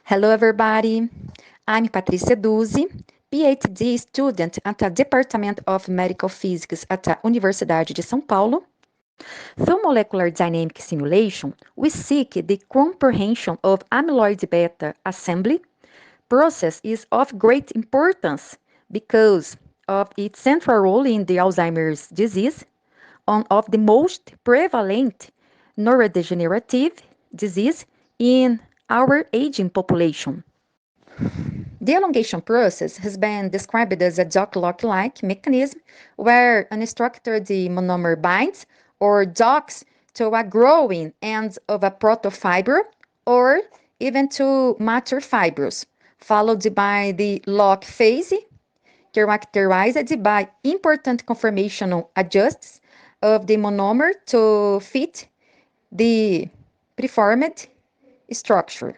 Hello, everybody. I'm Patrícia, PhD student at the Department of Medical Physics at the Universidade de São Paulo. Through molecular dynamic simulation, we seek the comprehension of amyloid-β assembly. Process is of great importance because of its central role in the Alzheimer's disease, one of the most prevalent neurodegenerative disease in our aging population. The elongation process has been described as a dock-lock-like mechanism where an unstructured monomer binds or docks to a growing end of a protofibril or even to mature fibrils, followed by the lock phase, characterized by important conformational adjusts of the monomer to fit the preformed structure.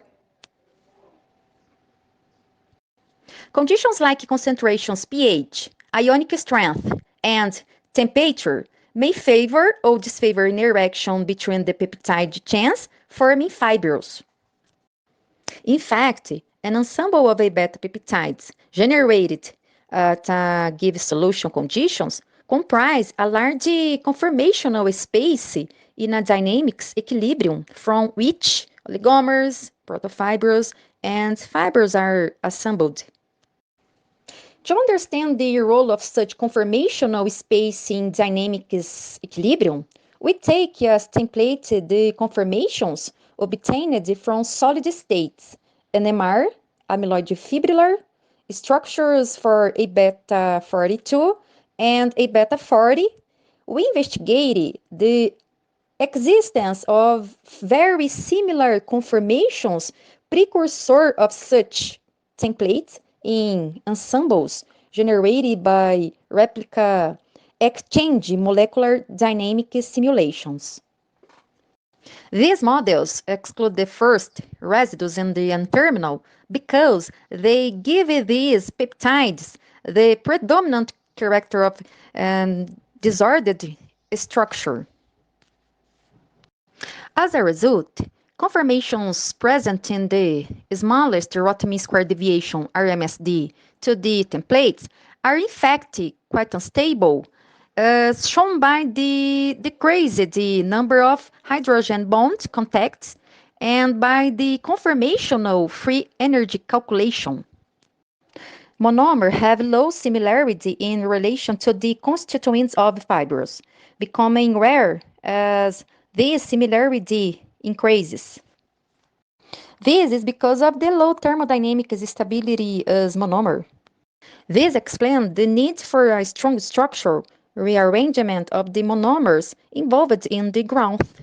Conditions like concentrations, pH, ionic strength, and temperature may favor or disfavor interaction between the peptide chains, forming fibrils. In fact, an ensemble of Aβ peptides generated at given solution conditions comprise a large conformational space in a dynamics equilibrium from which oligomers, protofibrils, and fibrils are assembled. To understand the role of such conformational space in dynamic equilibrium, we take as template the conformations obtained from solid states, NMR, amyloid fibrillar, structures for Aβ42 and Aβ40. We investigate the existence of very similar conformations precursor of such templates in ensembles generated by replica exchange molecular dynamic simulations. These models exclude the first, residuals and the N-terminal, because they give these peptides the predominant character of disordered structure. As a result, conformations present in the smallest root mean square deviation RMSD to the templates are in fact quite unstable, as shown by the decrease in the number of hydrogen bond contacts and by the conformational free energy calculation. Monomers have low similarity in relation to the constituents of fibrils, becoming rare as this similarity increases. This is because of the low thermodynamic stability as monomer. This explains the need for a strong structural rearrangement of the monomers involved in the growth.